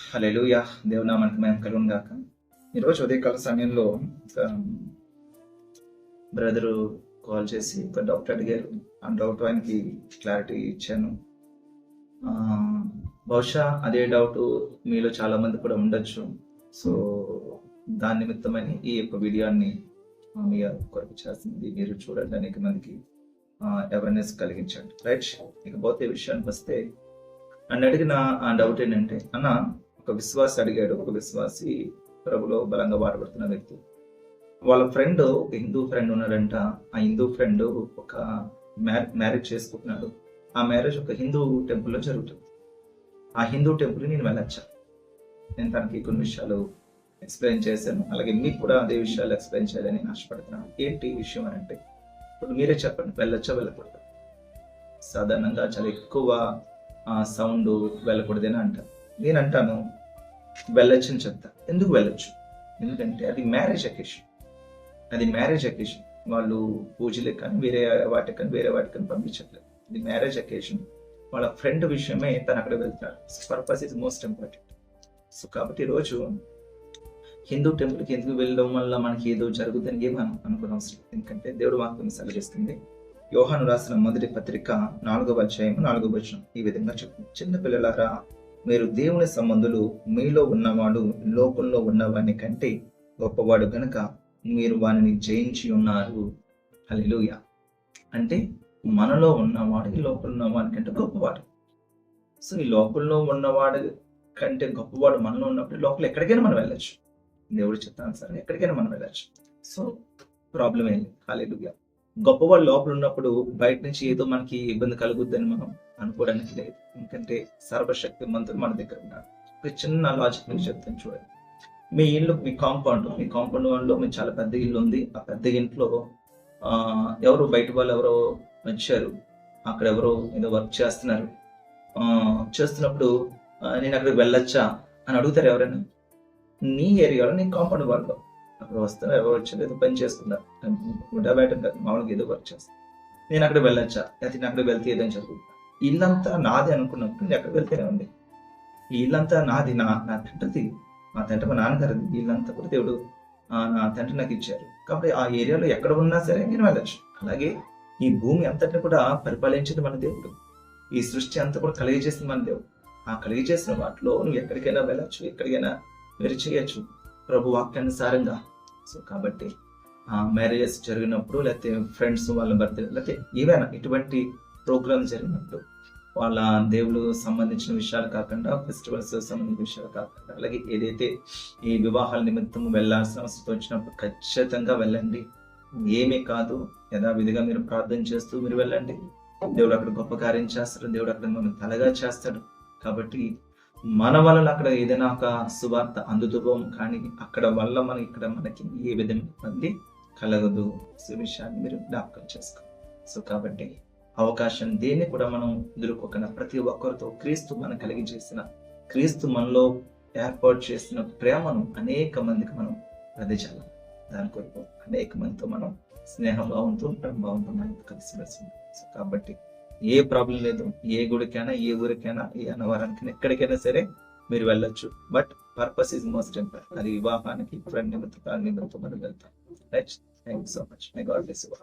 హల్లెలూయా. దేవునామానికి మహిమ కలుగును గాక. ఈరోజు ఉదయకాల సమయంలో బ్రదరు కాల్ చేసి ఒక డౌట్ అడిగారు. ఆ డౌట్ ఆయనకి క్లారిటీ ఇచ్చాను. బహుశా అదే డౌట్ మీలో చాలా మంది కూడా ఉండొచ్చు. సో దాని నిమిత్తమని ఈ యొక్క వీడియోని మీ కొరకు చేస్తుంది. మీరు చూడండి, అనేక మందికి అవేర్నెస్ కలిగించండి. రైట్, ఇకపోతే విషయానికి వస్తే నన్ను అడిగిన ఆ డౌట్ ఏంటంటే, అన్న ఒక విశ్వాసి అడిగాడు. ఒక విశ్వాసి ప్రభులో బలంగా వాడబడుతున్న వ్యక్తి, వాళ్ళ ఫ్రెండ్ ఒక హిందూ ఫ్రెండ్ ఉన్నాడంట. ఆ హిందూ ఫ్రెండ్ ఒక మ్యారేజ్ చేసుకుంటున్నాడు. ఆ మ్యారేజ్ ఒక హిందూ టెంపుల్లో జరుగుతుంది. ఆ హిందూ టెంపుల్ నేను వెళ్ళొచ్చా? నేను తనకి కొన్ని విషయాలు ఎక్స్ప్లెయిన్ చేశాను. అలాగే మీకు కూడా అదే విషయాలు ఎక్స్ప్లెయిన్ చేయాలని ఆశపడుతున్నాను. ఏంటి విషయం అని అంటే, ఇప్పుడు మీరే చెప్పండి, వెళ్ళొచ్చా వెళ్ళకూడదు? సాధారణంగా చాలా ఎక్కువ సౌండ్ వెళ్ళకూడదని అంటారు. నేను అంటాను వెళ్ళొచ్చు అని చెప్తా. ఎందుకు వెళ్ళొచ్చు? ఎందుకంటే అది మ్యారేజ్ అకేషన్. అది మ్యారేజ్ అకేషన్. వాళ్ళు పూజలకు కానీ వేరే వాటికి పంపించట్లేదు. ఇది మ్యారేజ్ అకేషన్. వాళ్ళ ఫ్రెండ్ విషయమే తను అక్కడ వెళ్తాడు. Purpose is most important. So కాబట్టి ఈరోజు హిందూ టెంపుల్కి ఎందుకు వెళ్ళడం వల్ల మనకి ఏదో జరుగుతుందని మనం అనుకునే అవసరం. ఎందుకంటే దేవుడు వాక్యం సెలవిస్తుంది. యోహాను రాసిన మొదటి పత్రిక 4వ అధ్యాయం 4వ వచనం ఈ విధంగా చెప్తుంది. చిన్న పిల్లలారా, మీరు దేవుని సంబంధులు, మీలో ఉన్నవాడు లోకంలో ఉన్నవాని కంటే గొప్పవాడు గనుక మీరు వారిని జయించి ఉన్నారు. హల్లెలూయా. అంటే మనలో ఉన్నవాడు ఈ లోకంలో ఉన్నవాడి కంటే గొప్పవాడు. సో ఈ లోకంలో ఉన్నవాడు కంటే గొప్పవాడు మనలో ఉన్నప్పుడు లోపల ఎక్కడికైనా మనం వెళ్ళొచ్చు. దేవుడు చిత్తానుసారం ఎక్కడికైనా మనం వెళ్ళొచ్చు. సో ప్రాబ్లం ఏం లేదు. హల్లెలూయా. గొప్పవాడు లోపల ఉన్నప్పుడు బయట నుంచి ఏదో మనకి ఇబ్బంది కలుగుద్దని మనం అనుకోవడానికి లేదు. ఎందుకంటే సర్వశక్తి మంతులు మన దగ్గర ఉన్నారు. ఒక చిన్న లాజిక్ మీకు చెప్తాను చూడండి. మీ ఇల్లు, మీ కాంపౌండ్ వాళ్ళలో మీకు చాలా పెద్ద ఇల్లు ఉంది. ఆ పెద్ద ఇంట్లో ఎవరు బయట వాళ్ళు ఎవరో వచ్చారు. అక్కడ ఎవరో ఏదో వర్క్ చేస్తున్నారు. చేస్తున్నప్పుడు నేను అక్కడికి వెళ్ళొచ్చా అని అడుగుతారు ఎవరైనా? నీ ఏరియాలో, నీ కాంపౌండ్ వాళ్ళు అక్కడ వస్తున్నారు, ఎవరు వచ్చారు, ఏదో పని చేస్తున్నారు, బయట మామూలుగా ఏదో వర్క్ చేస్తారు. నేను అక్కడ వెళ్ళొచ్చా? అయితే నేను అక్కడ వెళ్తే ఏదని చదువుకుంటా. ఇల్లంతా నాది అనుకున్నప్పుడు నేను అక్కడ వెళ్తేనే ఉంది. ఈ ఇల్లంతా నాది, నా తండ్రిది, మా తండ్రి మా నాన్నగారిది. ఇల్లంతా కూడా దేవుడు నా తండ్రి నాకు ఇచ్చారు. కాబట్టి ఆ ఏరియాలో ఎక్కడ ఉన్నా సరే నేను వెళ్ళొచ్చు. అలాగే ఈ భూమి అంతటిని కూడా పరిపాలించేది మన దేవుడు. ఈ సృష్టి అంతా కూడా కలిగజేసింది మన దేవుడు. ఆ కలిగజేసిన వాటిలో నువ్వు ఎక్కడికైనా వెళ్ళొచ్చు, ఎక్కడికైనా మీరు చేయొచ్చు ప్రభు వాక్యానుసారంగా. సో కాబట్టి మ్యారేజెస్ జరిగినప్పుడు, లేకపోతే ఫ్రెండ్స్ వాళ్ళ బర్త్డే, లేకపోతే ఏవైనా ఇటువంటి ప్రోగ్రామ్ జరిగినప్పుడు, వాళ్ళ దేవుడు సంబంధించిన విషయాలు కాకుండా, ఫెస్టివల్స్ సంబంధించిన విషయాలు కాకుండా, అలాగే ఏదైతే ఈ వివాహాల నిమిత్తం వెళ్ళాల్సిన అవసరం వచ్చినప్పుడు ఖచ్చితంగా వెళ్ళండి. ఏమీ కాదు, యథావిధిగా మీరు ప్రార్థన చేస్తూ మీరు వెళ్ళండి. దేవుడు అక్కడ గొప్ప కార్యం చేస్తాడు. దేవుడు అక్కడ మనం తలగా చేస్తాడు. కాబట్టి మన వల్ల అక్కడ ఏదైనా ఒక సువార్త అందుతువం, కానీ అక్కడ వల్ల మనకి ఏ విధంగా ఇబ్బంది కలగదు. ఈ విషయాన్ని మీరు జ్ఞాపకం చేసుకో. సో కాబట్టి అవకాశం దేన్ని కూడా మనం ఎదుర్కోకుండా ప్రతి ఒక్కరితో క్రీస్తు మనం కలిగి చేసిన, క్రీస్తు మనలో ఏర్పాటు చేసిన ప్రేమను అనేక మందికి మనం ప్రదర్శించాలి. దాని కొరకు అనేక మందితో మనం స్నేహభావంతో ప్రభావంతో మనం కలిసి వస్తుంది. సో కాబట్టి ఏ ప్రాబ్లం లేదు. ఏ గుడికైనా, ఏ ఊరికైనా, ఏ అన్నవరానికైనా, ఎక్కడికైనా సరే మీరు వెళ్ళొచ్చు. But purpose is most important. అది వివాహానికి, ఫ్రెండ్ నిమిత్తం మనం వెళ్తాం. Right. Thank you so much. My God bless you.